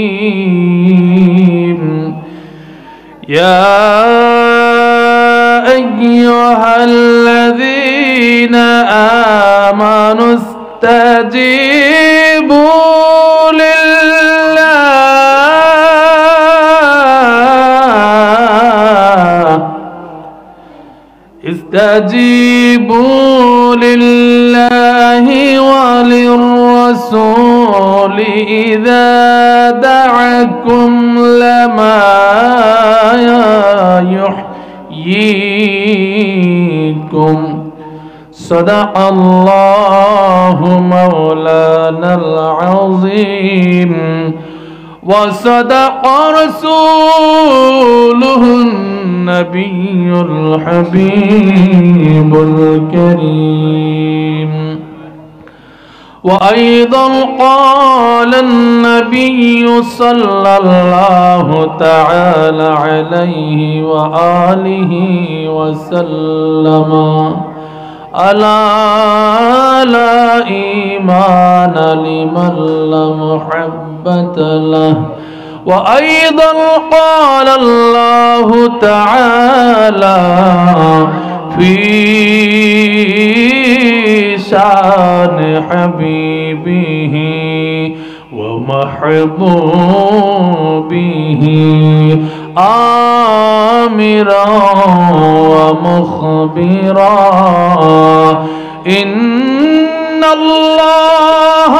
الرحيم يا أيها الذين آمنوا استجيبوا لله وللرسول إذا دعاكم لما يحييكم صدق الله مولانا العظيم وصدق رسوله النبي الحبيب الكريم وأيضا قال النبي صلى الله تعالى عليه وآله وسلم ألا لا إيمان لمن لا محبة له وأيضا قال الله تعالى في شان حبيبه ومحبوبه آمرا ومخبرا إن الله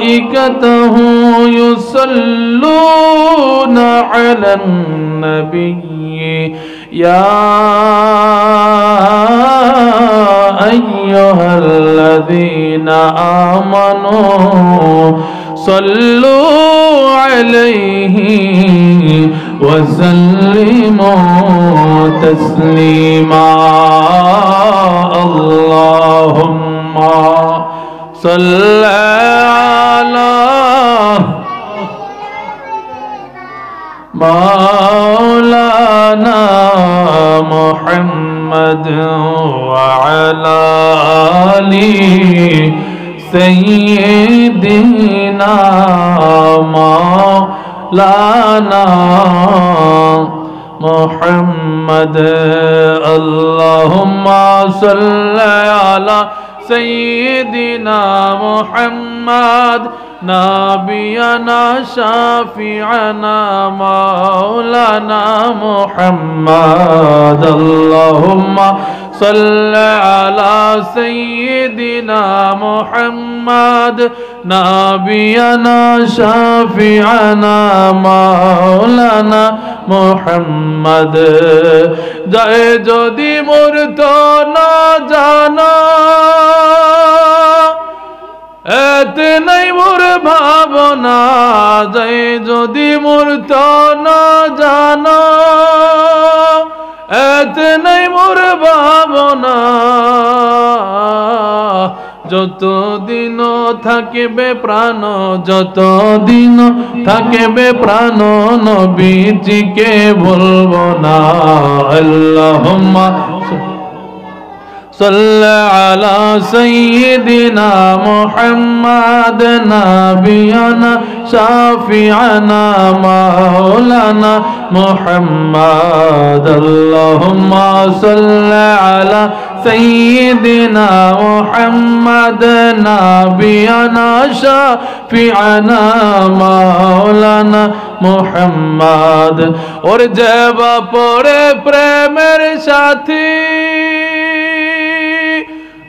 وملائكته يصلون على النبي يا أيها الذين آمنوا صلوا عليه وسلموا تسليما اللهم صل على مولانا محمد وعلى آله سيدنا مولانا محمد اللهم صل على سيدنا محمد نبينا شافعنا مولانا محمد اللهم صل على سيدنا محمد نبينا شافعنا مولانا محمد جاء جدي مرتنا জানা এতে নাই মোর ভাবনা যায় যদি মূর্তনা জানা এতে নাই মোর ভাবনা যতদিন থাকবে প্রাণ যতদিন থাকবে প্রাণ নবীজিকে ভুলবো না আল্লাহুম্মা صل على سيدنا محمد نبينا شافعنا مولانا محمد اللهم صل على سيدنا محمد نبينا شافعنا مولانا محمد और जब पड़े प्रेमेर साथी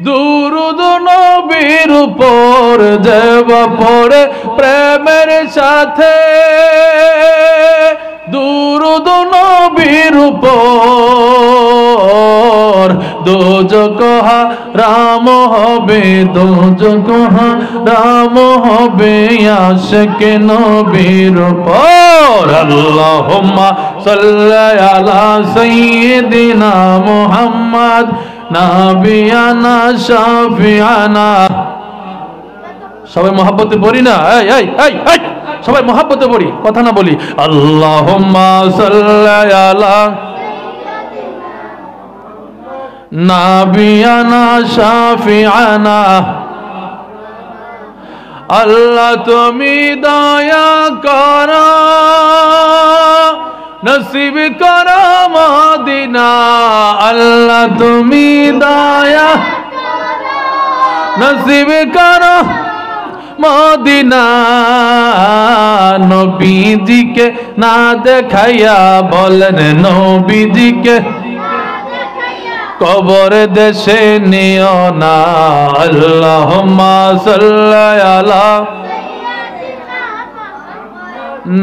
दुरूद नबीर উপর जब पड़े प्रेमेर साथे दुरूद नबीर উপর दोजख राम होबे दोजख राम होबे आशिक नबीर উপর अल्लाहुम्मा सल्ली अला सय्यिदिना मुहम्मद नाबियाना शाफियाना সবাই মহব্বতে পড়ি না এই সবাই মহব্বতে পড়ি কথা না বলি আল্লাহুম্মা সাল্লি আলা নাবিয়ানা শাফিয়ানা আল্লাহ তুমি দয়া করো নসিব করো মদিনা আল্লাহ তুমি দয়া নসিব করো মদিনা নবীজিকে না দেখাইয়া বলেন নবীজিকে কবর দেশে নিও না আল্লাহুম্মা সাল্লি আলা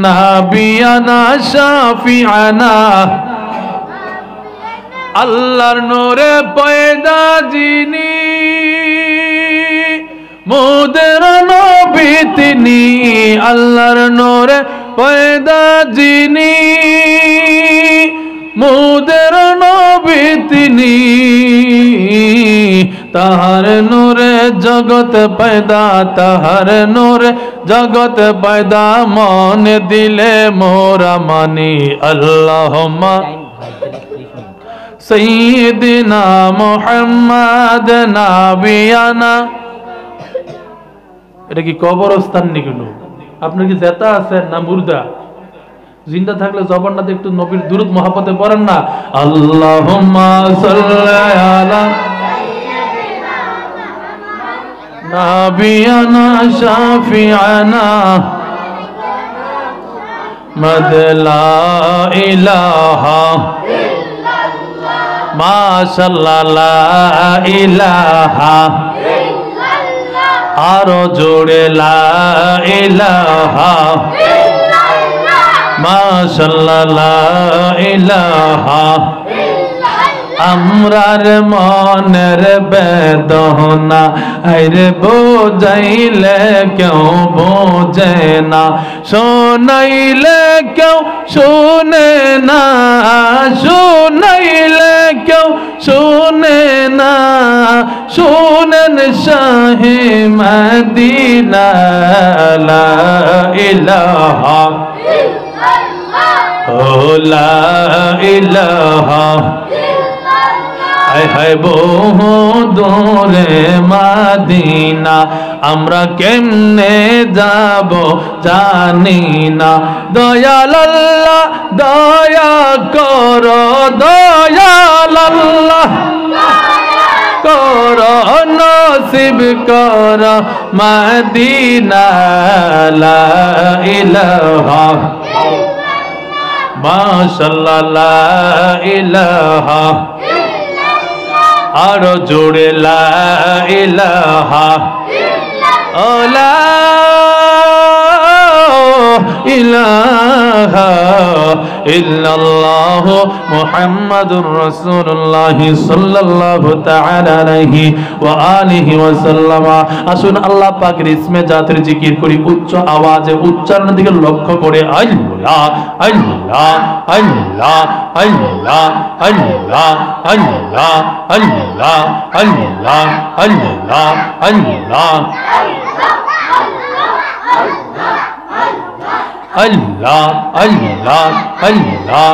নাবিয়ানা শাফিআনা আল্লাহর নূরে পয়দা যিনি মোদের নবী তিনি আল্লাহর নূরে পয়দা যিনি মোদের নবী তিনি তাহার নূরে জগৎ পয়দা তাহার নূরে জগৎ পয়দা মন দিলে মোরা মানি আল্লাহুম্মা সাইয়্যিদিনা মুহাম্মাদ নাবিয়ানা এটা কি কবরস্থান নাকি আপনার কি জেতা আছে না মুর্দা জিন্দা থাকলে জবানটাতে একটু নবীর দুরূদ মহব্বতে পড়েন না আল্লাহুম্মা সাল্লি আলা নাবিয়ানা শাফিআনা মাদ লা ইলাহা ইল্লাল্লাহ মাশাআল্লাহ লা ইলাহা আরো জোরে লা ইলাহা মাশাআল্লাহ লা ইলাহা আমরার মনের বেদনা আরে বোঝাইলে কেউ বোঝে না শোনাইলে কেউ শুনে না শোনাইলে কেউ শুনে না শুনেন শাহে মদিনা লা ইলাহা লা ইলাহা হায় হায় বহু দূরে মদিনা আমরা কেমনে যাব জানি না দয়াল আল্লাহ দয়া করো দয়াল আল্লাহ করো নসিব করো মদিনা লা ইলাহা মাশাআল্লাহ লা ইলাহা আরো জোরে লা ইলাহা লা ইলাহা ইল্লাল্লাহ মুহাম্মাদুর রাসূলুল্লাহ সাল্লাল্লাহু তাআলা আলাইহি ওয়া আলিহি ওয়া সাল্লামা আসুন আল্লাহ পাকের ইসমে জাতের জিকির করি উচ্চ আওয়াজে উচ্চারণের দিকে লক্ষ্য করে আল্লাহ আল্লাহ আল্লাহ আল্লাহ আল্লাহ আল্লাহ আল্লাহ আল্লাহ আল্লাহ আল্লাহ আল্লাহ আল্লাহ আল্লাহ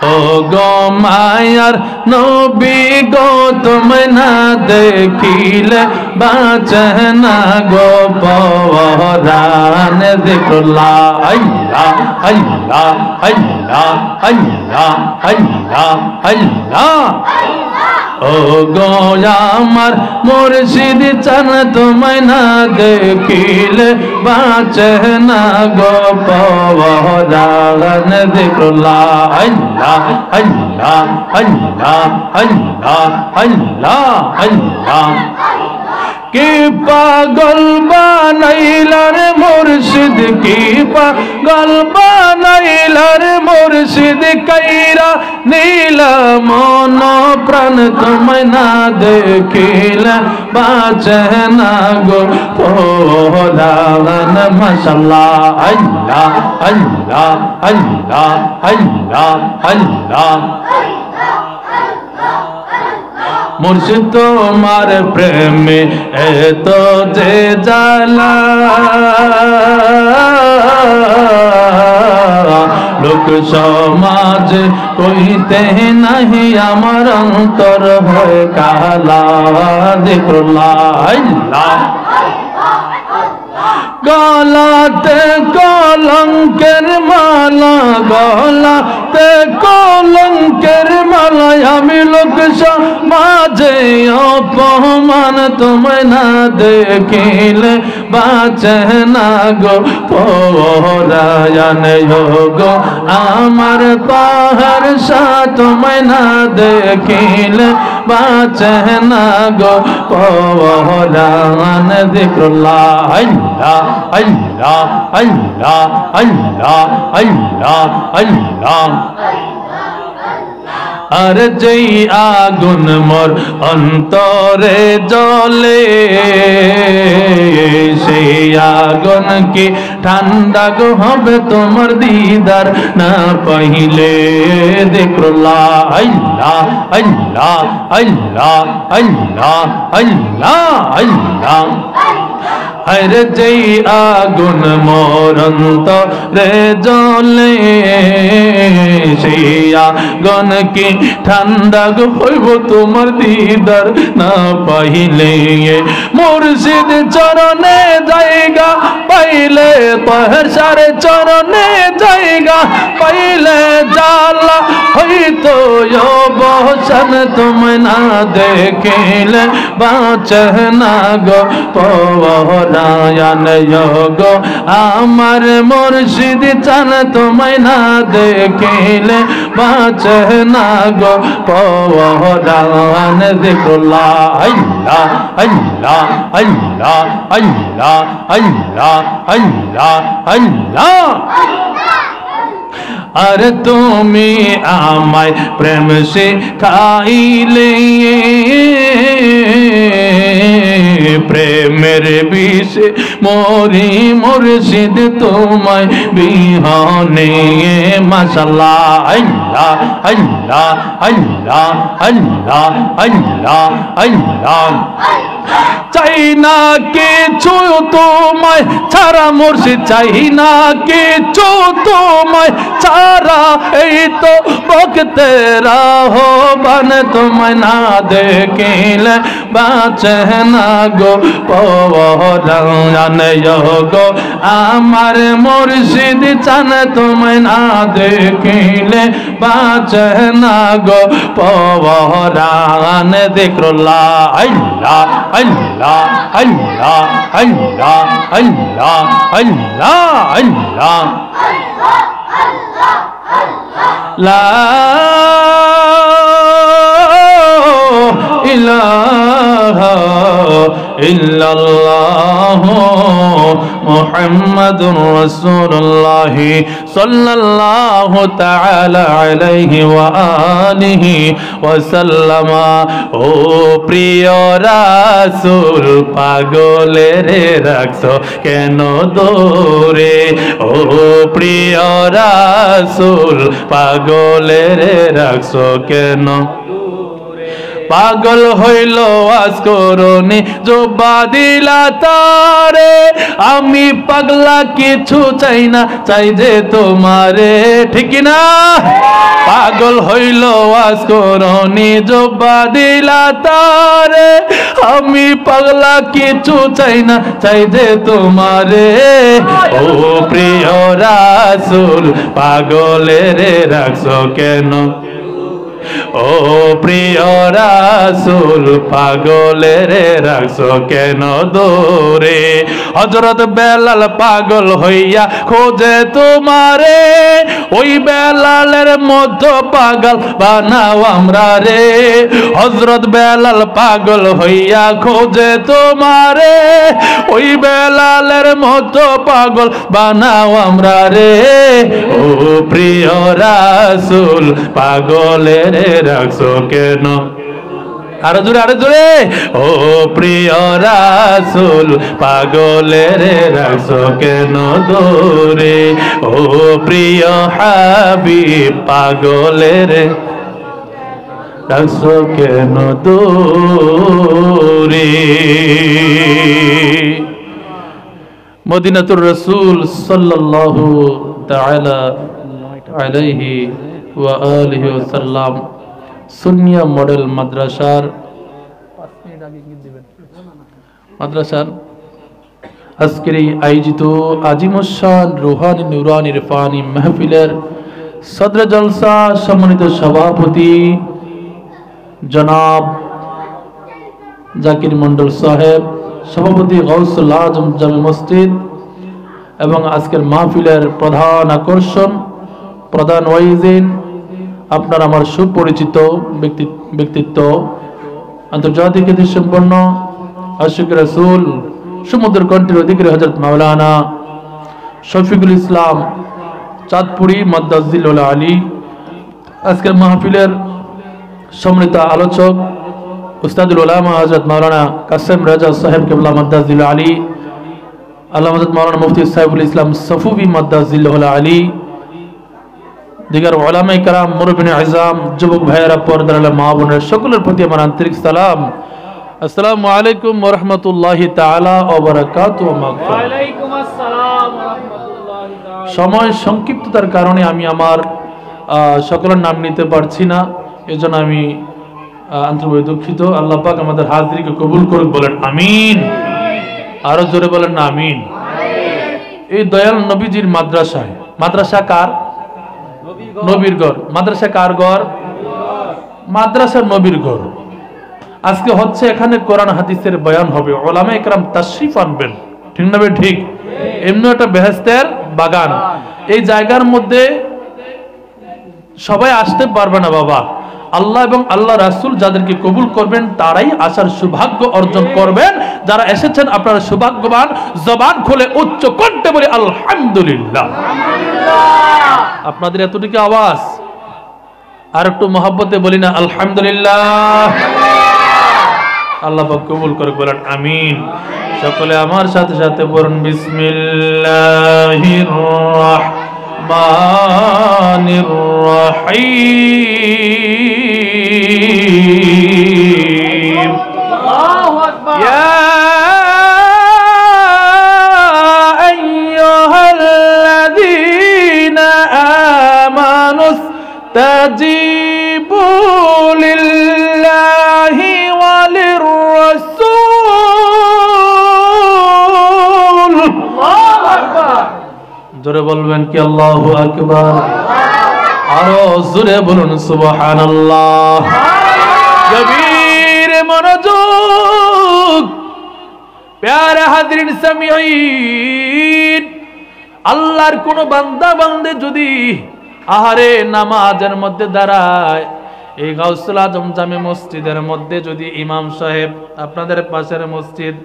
ও গো মায়ার নবী গো তুমি না দেখিলে বাঁচে না গো পরাণ যিকরুল্লাহ আল্লাহ আল্লাহ আল্লাহ আল্লাহ আল্লাহ আল্লাহ ও গো আমার মুর্শিদ চান তোমায় না দেখিলে বাঁচে না গো পরাণ যিকরুল্লাহ আল্লাহ আল্লাহ আল্লাহ আল্লাহ আল্লাহ আল্লাহ কি পাগল বানাইলার মুর্শিদ কি পাগল বানাইলার মুর্শিদ কাইরা নীলা মন প্রাণ তোমায় না দেখিলে বাঁচে না গো পরাণ মাশাআল্লাহ আল্লাহ আল্লাহ আল্লাহ আল্লাহ আল্লাহ মুর্শিদ তোমার প্রেমে এত যে জ্বালা লোক সমাজ কইতে নাহি আমার অন্তর হয় কালা যিকরুল্লাহ আল্লাহ গলাতে কলঙ্কের মালা, গলাতে কলঙ্কের মালা, আমি লোক সমাজে অপমান, তোমায় না দেখিলে বাঁচে না গো পরায়ণ গো আমার পাহাড় শাহ, তোমায় না দেখিলে বাঁচে না গো পরায়ণ। যিকরুল্লাহ আল্লাহ আল্লাহ আল্লাহ আল্লাহ আল্লাহ আল্লাহ। আর যেই আগুন মোর অন্তরে জ্বলে, সেই আগুন কি ঠান্ডা গো হবে তোমার দিদার না পাইলে। যিকরুল্লাহ আল্লাহ আল্লাহ আল্লাহ আল্লাহ আল্লাহ আল্লাহ। হরে যেই আগুন মোর অন্তরে জ্বলে, সেই আগুন কি ঠান্ডা গো হইব তোমার দিদার না পাইলে। মুর্শিদ চরণে জায়গা পাইলে, পহসার চরণে জায়গা পাইলে, জালা হইতো বহসন তুমি না দেখিলে বাঁচে না গো পরায়ণ গো আমার মুর্শিদ চান, তোমায় না দেখিলে বাঁচে না গো পরায়ণ। যিকরুল্লাহ আল্লাহ আল্লাহ আল্লাহ আল্লাহ আল্লাহ আল্লাহ আল্লাহ। আর তুমি আমায় প্রেম শিখাইলে, প্রেমের বিষে মরি মুর্শিদ তোমায় বিহনে। মাশাআল্লাহ আল্লাহ আল্লাহ আল্লাহ আল্লাহ আল্লাহ আল্লাহ। চাই না কিছু তোমায় ছাড়া মুর্শিদ, চাই না কিছু তোমায় ছাড়া, এই তো ভক্তেরা হবান, তোমায় না দেখিলে বাঁচে না গো পরায়ণ গো আমার মুর্শিদ চান, তোমায় না দেখিলে বাঁচে না গো পরায়ণ। যিকরুল্লাহ আল্লাহ আল্লাহ আল্লাহ আল্লাহ আল্লাহ আল্লাহ আল্লাহ। লা ইলাহা ইল্লাল্লাহ মুহাম্মাদুর রাসূলুল্লাহ সাল্লাল্লাহু তাআলা আলাইহি ওয়া আলিহি ওয়া সাল্লামা। ও প্রিয় রাসূল পাগলের রাখছো কেন দূরে, ও প্রিয় রাসূল পাগলের রাখছো কেন। পাগল হইল আজ করনি জোবা দিলা তারে, আমি পাগলা কিছু চাই না চাই যে তোমারে, ঠিক না। পাগল হইল আজ করনি জোবা দিলা তারে, আমি পাগলা কিছু চাই না চাই যে তোমারে। ও প্রিয় রাসূল পাগলের রাখছো কেন, ও প্রিয় রাসূল পাগলের রাখছো কেন দূরে। হযরত বেলাল পাগল হইয়া খোঁজে তোমারে, ওই বেলালের মতো পাগল বানাও আমরা রে। হযরত বেলাল পাগল হইয়া খোঁজে তোমারে, ওই বেলালের মতো পাগল বানাও আমরা রে। ও প্রিয় রাসূল পাগলের রাখছো কেন, আরো জোরে আরো জোরে। ও প্রিয় রাসূল পাগলের রাখছো কেন দূরে, ও প্রিয় হাবিব পাগলের রাখছো কেন দূরে। মদিনাতুর রাসূল সাল্লাল্লাহু তাআলা আলাইহি ওয়া আলিহি ওয়াসাল্লাম সুন্নিয়া মডেল মাদ্রাসার আজকের এই আয়োজিত আজিমুসান রুহানি নুরানি ইরফানি মাহফিলের সদর জলসা সম্মানিত সভাপতি জনাব জাকির মন্ডল সাহেব, সভাপতি গৌসুল আজম জামে মসজিদ এবং আজকের মাহফিলের প্রধান আকর্ষণ, প্রধান ওয়াইজিন, আপনার আমার সুপরিচিত ব্যক্তিত্ব, আন্তর্জাতিক খ্যাতিসম্পন্ন আশিক রাসূল সমুদ্র কণ্ঠের অধিকারী হযরত মাওলানা শফিকুল ইসলাম চাঁদপুরি মাদ্দাজিল আলী, আজকের মাহফিলের সম্মানিত আলোচক উস্তাদুল উলামা হযরত মাওলানা কাসেম রাজা সাহেব কিবলা মাদ্দাজিল আলী, আল্লামা হযরত মাওলানা মুফতি সাইফুল ইসলাম সফুবি মাদ্দাজিল আলী, দিগার উলামায়ে কেরাম, মুরব্বিনে আযম, যুবক ভাইয়েরা, পর্দার আলে মা বোনের সকলের প্রতি আমার আন্তরিক সালাম। আসসালামু আলাইকুম ওয়া রাহমাতুল্লাহি তাআলা ওয়া বারাকাতুহু। ওয়া আলাইকুম আসসালাম ওয়া রাহমাতুল্লাহি তাআলা। সময় সংক্ষিপ্ততার কারণে আমি আমার সকলের নাম নিতে পারছি না, এজন্য আমি আন্তরিকভাবে দুঃখিত। আল্লাহ পাক আমাদের হাজিরিকে কবুল করুক, বলেন আমিন। আরো জোরে বলেন না আমিন। এই দয়াল নবীজির মাদ্রাসায়, মাদ্রাসা কার? নবীর ঘর। মাদ্রাসা কার ঘর? মাদ্রাসা নবীর ঘর। আজকে হচ্ছে এখানে কোরআন হাদিসের বয়ান হবে, উলামায়ে কেরাম তাশরীফ আনবেন, ঠিক না? ঠিক। এমনি একটা বেহেশতের বাগান। এই জায়গার মধ্যে সবাই আসতে পারবে না বাবা। আল্লাহ এবং আল্লাহ রাসূল যাদেরকে কবুল করবেন তারাই আসার সৌভাগ্য অর্জন করবেন। যারা এসেছেন আপনারা সৌভাগ্যবান। জবান খুলে উচ্চ কণ্ঠে বলি আলহামদুলিল্লাহ। আপনাদের এতটুকু আওয়াজ, আর একটু মহব্বতে বলি না আলহামদুলিল্লাহ। আল্লাহ পাক কবুল করে, বলেন আমিন। সকলে আমার সাথে সাথে পড়ুন বিসমিল্লাহির রাহমানির রাহিম। আল্লাহু আকবার। ইয়া আইয়ুহাল্লাযীনা আমানুস তাজিবু লিল্লাহি ওয়ালির রাসূল। আল্লাহু আকবার। জোরে বলবেন কি আল্লাহু আকবার? আরো জোরে বলুন সুবহানাল্লাহ। গভীর মনোযোগ, প্যারে হাজিরিন সামিঈন। আল্লাহর কোন বান্দা বান্দে যদি আহারে নামাজের মধ্যে দাঁড়ায়, এই গাউসুল আজম জামে মসজিদের মধ্যে যদি ইমাম সাহেব, আপনাদের পাশের মসজিদ,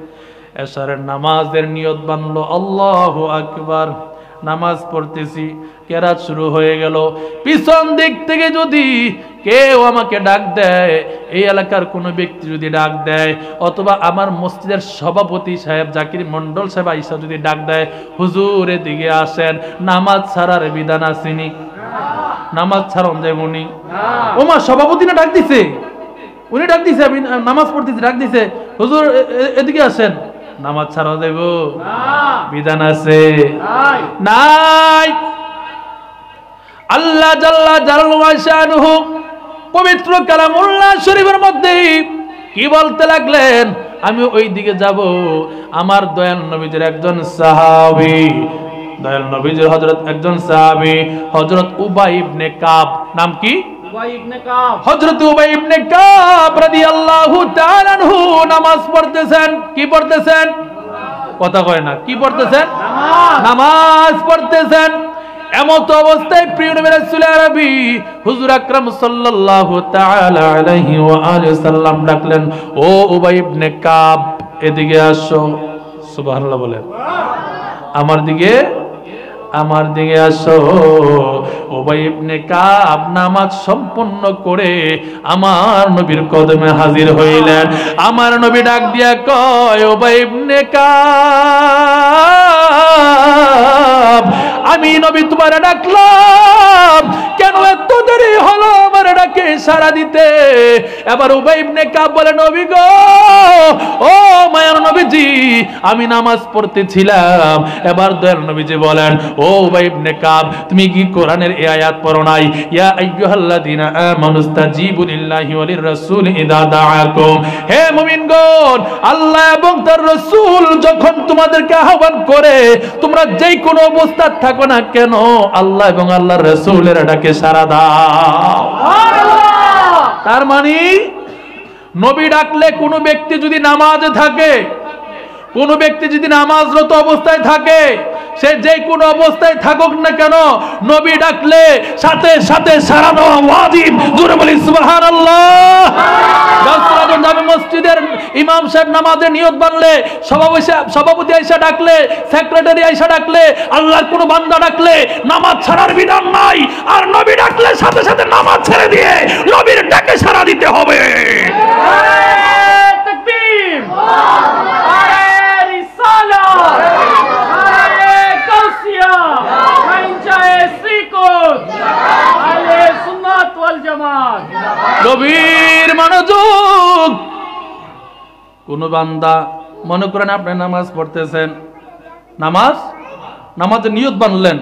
এশারের নামাজের নিয়ত বানলো, আল্লাহু আকবার, নামাজ পড়তেছি, কেরাত শুরু হয়ে গেল, পিছন দিক থেকে যদি কেউ আমাকে ডাক দেয়, এই এলাকার কোনো ব্যক্তি যদি ডাক দেয়, অথবা আমার মসজিদের সভাপতি সাহেব জাকির মন্ডল সাহেব আইসা যদি ডাক দেয়, হুজুর এদিকে আসেন, নামাজ ছাড়ার বিধান আসেনি? নামাজ ছাড়ন যাইবনি? ওমা সভাপতি না ডাক দিছে, উনি ডাক দিছে, আমি নামাজ পড়তেছি, ডাক দিছে, হুজুর এদিকে আসেন, নামাজ ছাড়া যাইব? বিধান আছে? নাই। আল্লাহ জাল্লা জালালুহু ওয়া শানুহু পবিত্র কালামুল্লাহ শরীফের মধ্যে কি বলতে লাগলেন? আমি ওই দিকে যাব, আমার দয়াল নবীজির একজন সাহাবী, দয়াল নবীজির হযরত একজন সাহাবী হযরত উবাই ইবনে কাব, নাম কি? উবাই ইবনে কাব। হযরত উবাই ইবনে কাব রাদিয়াল্লাহু তাআলা আনহু নামাজ পড়তেছেন। কি পড়তেছেন? কথা কয় না। কি পড়তেছেন? নামাজ পড়তেছেন। এমত অবস্থায় প্রিয় নবী রাসূল আরবি হুজুর আকরাম সাল্লাল্লাহু তাআলা আলাইহি ওয়া আলিহি সাল্লাম ডাকলেন, ও উবাই ইবনে কাব, এদিকে আসো। সুবহানাল্লাহ বলেন। আমার দিকে আসো। উবাই ইবনে কাব নামাজ সম্পন্ন করে আমার নবীর কদমে হাজির হইলেন। আমার নবী ডাক দিয়া কয়, উবাই ইবনে কাব, আমি নবী তোমারে ডাকলাম, কেন এত দেরি হলো আমার ডাকে সাড়া দিতে? এবার উবাই ইবনে কাব বলে, নবী গো, ও মায়ার নবী নবীজি আমি নামাজ পড়তেছিলাম, এবার দয়াল নবীজি বলেন, ও উবাই ইবনে কাব, তুমি কি কোরআনের এই আয়াত পড়ো নাই? ইয়া আইয়ুহাল্লাযীনা আমানুস্তাজিবু লিল্লাহি ওয়া লির-রাসূলি ইযা দাআকুম। হে মুমিনগণ, আল্লাহ এবং তার রাসূল যখন তোমাদেরকে আহ্বান করে, তোমরা যেই কোনো অবস্থায় থাকো না কেন, আল্লাহ এবং আল্লাহর রাসূলের ডাকে সাড়া দাও। সুবহানাল্লাহ। তার মানে নবী ডাকলে কোনো ব্যক্তি যদি নামাজে থাকে, কোন ব্যক্তি যদি নামাজরত অবস্থায় থাকে, সে যে কোনো অবস্থায় থাকুক না কেন, নবী ডাকলে সাথে সাথে সাড়া দেওয়া ওয়াজিব। জোরে বলি সুবহানাল্লাহ। জামে মসজিদের ইমাম সাহেব নামাজের নিয়ত বানলে, সভাপতি আয়েশা ডাকলে, সেক্রেটারি আয়েশা ডাকলে, আল্লাহর কোনো বান্দা ডাকলে নামাজ ছাড়ার বিধান নাই। আর নবী ডাকলে সাথে সাথে নামাজ ছেড়ে দিয়ে নবীর ডাকে সাড়া দিতে হবে। তাকবীর। গভীর মনোযোগ। কোন বান্দা মনে করেন আপনি নামাজ পড়তেছেন, নামাজের নিয়ত বানলেন,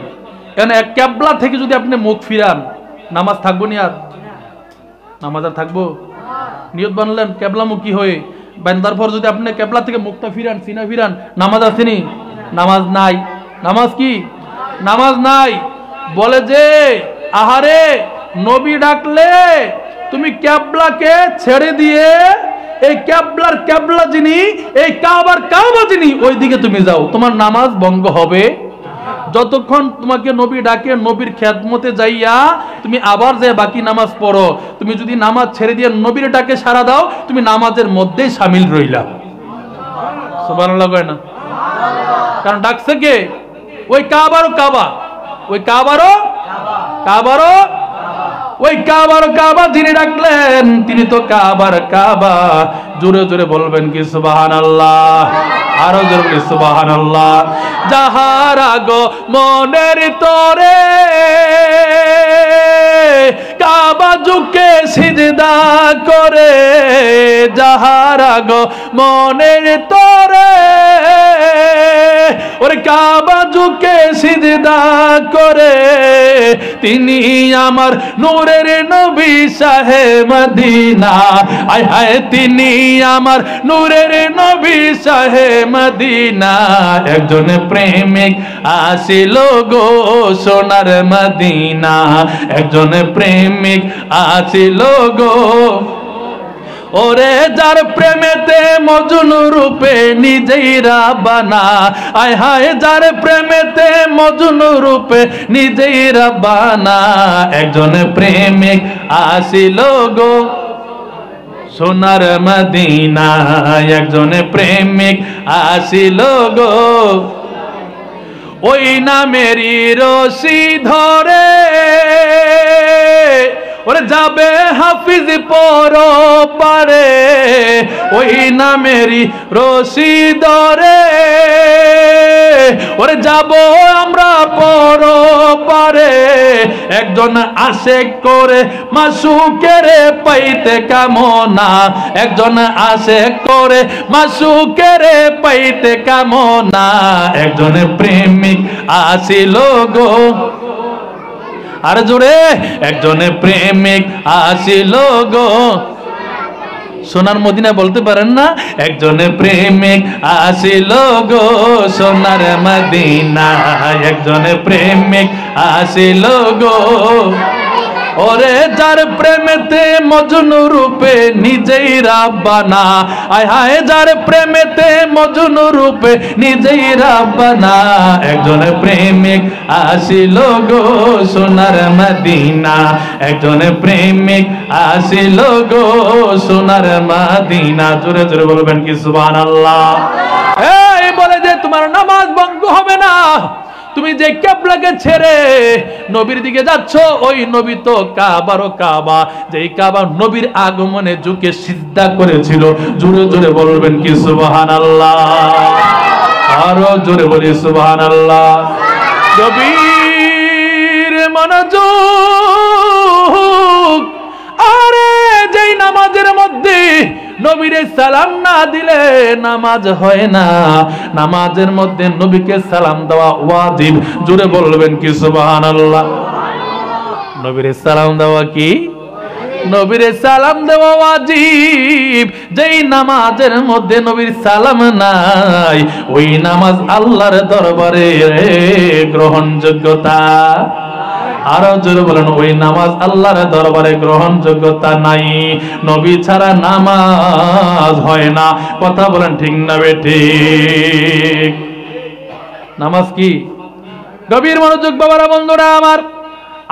এক কিবলা থেকে যদি আপনি মুখ ফিরান, নামাজ থাকবো নি? আর নামাজ আর থাকবো? নিয়ত বানলেন কিবলামুখী হয়ে, বান্দার পর যদি আপনি কিবলা থেকে মুখটা ফিরান, সিনা ফিরান, নামাজ আসেনি? নামাজ নাই। নামাজ কি? নামাজ নাই। বলে যে আহারে, নবী ডাকলে তুমি কিবলাকে ছেড়ে দিয়ে এই কিবলা যিনি, এই কাবার কাবা যিনি, ওই দিকে তুমি যাও, তোমার নামাজ ভঙ্গ হবে। যতক্ষণ তোমাকে নবী ডাকে নবীর খেদমতে যাইয়া তুমি আবার যে বাকি নামাজ পড়ো, তুমি যদি নামাজ ছেড়ে দিয়ে নবীর ডাকে সাড়া দাও, তুমি নামাজের মধ্যেই শামিল রইলা। সুবহানাল্লাহ কয় না? কারণ ডাকছে কে? ওই কাবারও কাবা, ওই কাবারও কাবা যিনি ডাকলেন, তিনি তো কাবার কাবা। জোরে জোরে বলবেন কি সুবহানাল্লাহ? আরো জোরে বলি সুবহানাল্লাহ। যাহার আগো মনের তরে কাবা ঝুঁকে সিজদা করে, যাহার আগো মনের তরে ওরে কাবা ঝুঁকে সিজদা করে, তিনি আমার নূরের নবী শাহে মদিনা। আয় হায়, তিনি আমার নূরের নবী শাহে মদিনা। একজন প্রেমিক আসিল গো সোনার মদিনা, একজন প্রেমিক আসিল গো। ওরে যার প্রেমেতে মজনু রূপে নিজেই রাব্বানা, আয় হায় যার প্রেমেতে মজনু রূপে নিজেই রাব্বানা। একজন প্রেমিক আসিল গো সোনার মদিনা, একজন প্রেমিক আসিল গো। ওই নামেরই রশি ধরে ওরে যাবে হাফিজ পর পারে, ওই নামেরই রশি ধরে ওরে যাব আমরা পর পারে। একজন আশেক করে মাসুকের পাইতে কামনা, একজন আশেক করে মাসুকের পাইতে কামনা। একজন প্রেমিক আসিল গো, আর জোরে, একজন প্রেমিক আসিল গো সোনার মদিনা। বলতে পারেন না? একজন প্রেমিক আসিল গো সোনার মদিনা, একজন প্রেমিক আসিল গো। ওরে যার প্রেমেতে মজনু রূপে নিজেই রাব্বানা, আয় হায় যার প্রেমেতে মজনু রূপে নিজেই রাব্বানা। একজন প্রেমিক আসিল গো সোনার মদিনা, একজন প্রেমিক আসিল গো সোনার মদিনা। জোরে জোরে বলবেন কি সুবহানাল্লাহ। এই বলে যে তোমার নামাজ ভঙ্গ হবে না, তুমি যে কিবলাকে ছেড়ে নবীর দিকে যাচ্ছ, ওই নবী তো কাবারও কাবা, যেই কাবা নবীর আগমনে ঝুঁকে সিজদা করেছিল। জোরে জোরে বলবেন কি সুবহানাল্লাহ। আরো জোরে বলি সুবহানাল্লাহ। গভীর মনোযোগ। আরে যেই নামাজের মধ্যে নবীরে সালাম না দিলে নামাজ হয় না। নামাজের মধ্যে নবীকে সালাম দেওয়া ওয়াজিব। জোরে বলবেন কি সুবহানাল্লাহ। নবীরে সালাম দেওয়া কি? নবীরে সালাম দেওয়া ওয়াজিব। যেই নামাজের মধ্যে নবীর সালাম নাই, ওই নামাজ আল্লাহর দরবারে গ্রহণযোগ্যতা, আরো জোরে বলেন, ওই নামাজ আল্লাহর দরবারে গ্রহণযোগ্যতা নাই। নবী ছাড়া নামাজ হয় না। কথা বলেন ঠিক না বেঠিক? নামাজ কি? গভীর মনোযোগ বাবারা, বন্ধুরা আমার।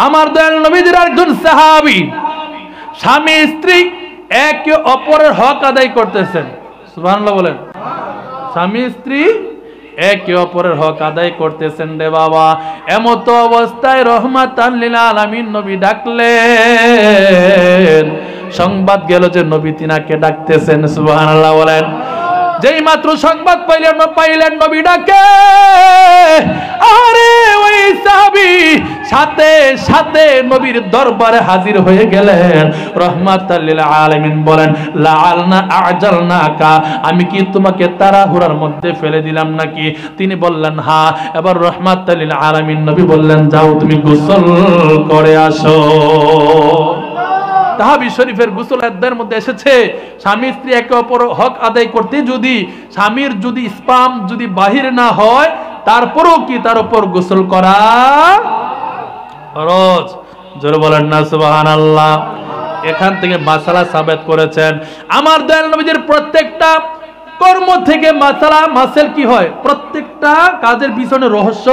আমার দয়াল নবীজির একজন সাহাবী স্বামী স্ত্রী একে অপরের হক আদায় করতেছেন। সুবহানাল্লাহ বলেন। স্বামী স্ত্রী একে অপরের হক আদায় করতেছেন রে বাবা। এমত অবস্থায় রহমাতাল লিল আলামিন নবী ডাকলেন। সংবাদ গেল যে নবী তিনাকে ডাকতেছেন। সুবহানাল্লাহ বলেন। যেই মাত্র সংবাদ পাইলেন নবী ডাকে, আরে ওই সাহাবী সাথে সাথে নবীর দরবারে হাজির হয়ে গেলেন। রহমাতাল লিল আলামিন বলেন, লাআলনা আজালনাকা, আমি কি তোমাকে তাড়াহুড়ার মধ্যে ফেলে দিলাম নাকি? তিনি বললেন হ্যাঁ। এবার রহমাতাল লিল আলামিন নবী বললেন, যাও তুমি গোসল করে আসো। তাহাবি শরীফের গোসল অধ্যায়ের মধ্যে এসেছে, স্বামী স্ত্রী একে অপর হক আদায় করতে যদি স্বামীর যদি স্পাম যদি বাহির না হয়, তারপরও কি তার উপর গোসল করা ফরজ। জোরে বলেন না সুবহানাল্লাহ। এখান থেকে মাসালা সাবেত করেছেন। আমার দয়াল নবীজির প্রত্যেকটা কর্ম থেকে মাসালা মাসেল কি হয়? প্রত্যেকটা কাজের পিছনে রহস্য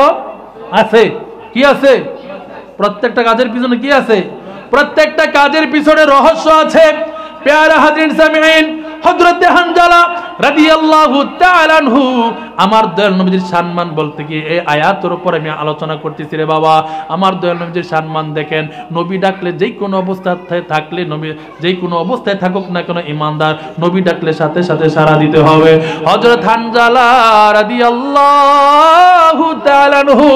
আছে। কি আছে? প্রত্যেকটা কাজের পিছনে কি আছে? প্রত্যেকটা কাজের পিছনে রহস্য আছে। প্যারা হাজিরিন সামিঈন, হযরত হানজালা রাদিয়াল্লাহু তাআলা আনহু, আমার দয়াল নবীর সম্মান বলতে গিয়ে এই আয়াতের উপর আমি আলোচনা করতেছি রে বাবা। আমার দয়াল নবীর সম্মান দেখেন। নবী ডাকলে যেই কোনো অবস্থায় থাকলে, নবী যেই কোনো অবস্থায় থাকুক না কেন, ইমানদার নবী ডাকলে সাথে সাথে সাড়া দিতে হবে। হযরত হানজালা রাদিয়াল্লাহু তাআলা আনহু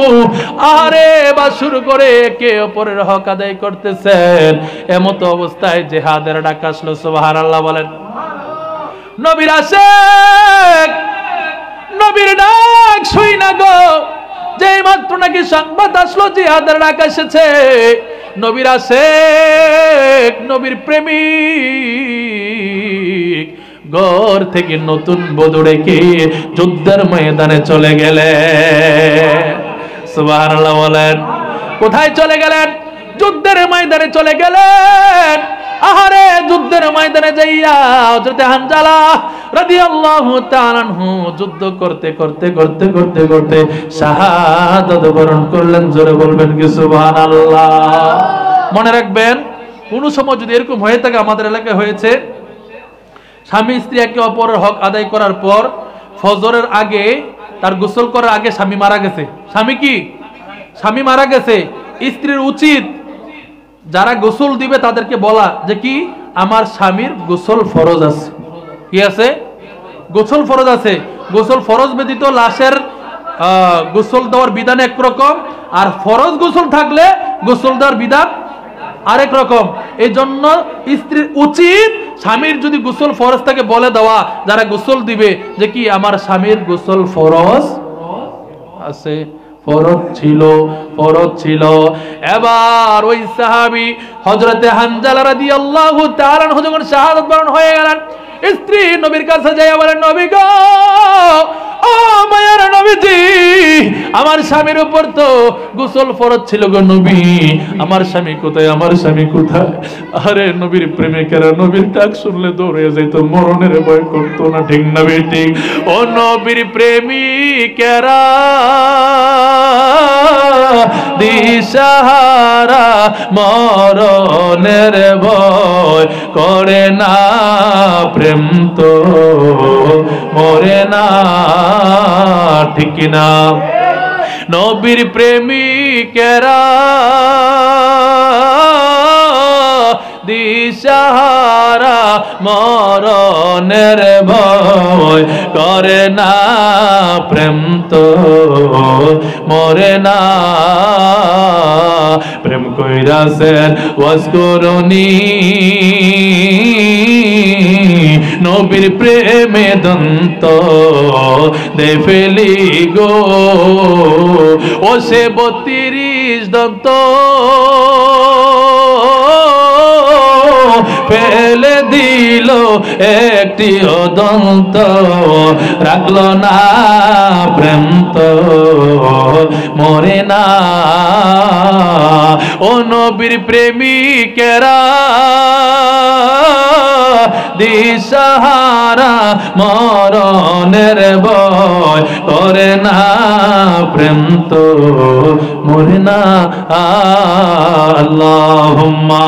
আরে বা শুরু করে একে অপরের হক আদায় করতেছেন। এমত অবস্থায় জিহাদের ডাক আসলো। সুবহানাল্লাহ বলেন। নবীর আশেক, নবীর ডাক শুই না গো, যেই মাত্র নাকি সংবাদ আসলো জিহাদের ডাক এসেছে, নবীর আশেক, নবীর প্রেমিক ঘর থেকে নতুন বধূ রেখে যুদ্ধের ময়দানে চলে গেলেন। সুবহানাল্লাহ বলেন। কোথায় চলে গেলেন? যুদ্ধের ময়দানে চলে গেলেন। আহারে যুদ্ধের ময়দানে যাইয়া হযরত হানজালা রাদিয়াল্লাহু তাআলা আনহু যুদ্ধ করতে করতে করতে করতে করতে শাহাদাত বরণ করলেন। জোরে বলবেন কি সুবহানাল্লাহ। মনে রাখবেন, কোন সময় যদি এরকম হয়ে থাকে, আমাদের এলাকায় হয়েছে, স্বামী স্ত্রী একে অপরের হক আদায় করার পর ফজরের আগে, তার গোসল করার আগে স্বামী মারা গেছে। স্বামী কি? স্বামী মারা গেছে। স্ত্রীর উচিত যারা গোসল দিবে তাদেরকে বলা যে কি, আমার স্বামীর গোসল ফরজ আছে। কি আছে? গোসল ফরজ আছে। গোসল ফরজ ব্যতীত লাশের গোসল দেওয়ার বিধান একরকম, আর ফরজ গোসল থাকলে গোসল দেওয়ার বিধান আরেক রকম। এই জন্য স্ত্রীর উচিত স্বামীর যদি গোসল ফরজ থাকে বলে দেওয়া, যারা গোসল দিবে যে কি, আমার স্বামীর গোসল ফরজ আছে, ফরজ ছিল, ফরজ ছিল। এবার ওই সাহাবী হযরতে হানজালা রাদিয়াল্লাহু তাআলা আনহু যখন শাহাদাত বরণ হয়ে গেলেন, স্ত্রী নবীর কাছে যাইয়া বলেন, নবী গো, ও মায়ের নবীজি, আমার স্বামীর উপর তো গোসল ফরজ ছিল গো নবী, আমার স্বামী কোথায়, আমার স্বামী কোথায়? আরে নবীর প্রেমিকেরা নবীর ডাক শুনলে দৌড়ে যাইতো, মরণের ভয় করতো না। ঠিক না বেঠিক? ও নবীর প্রেমিকেরা দিশাহারা মরণের ভয় করে না, প্রেম তো মরে না। ঠিক না? নবীর প্রেমিকেরা দিশাহারা মরণের ভয় করে না, প্রেম তো মরে না। প্রেম কইরাছেন ওয়াজ করুনি নবীর প্রেমে দন্ত দে ফেলি গো, ও সে 32 দন্ত ফেলে দিল একটি দন্ত, রাখলো না প্রেম তো মরে না। ও নবীর প্রেমিকেরা দিশাহারা মরণের ভয় করে না, প্রেম তো মরে না। আল্লাহুম্মা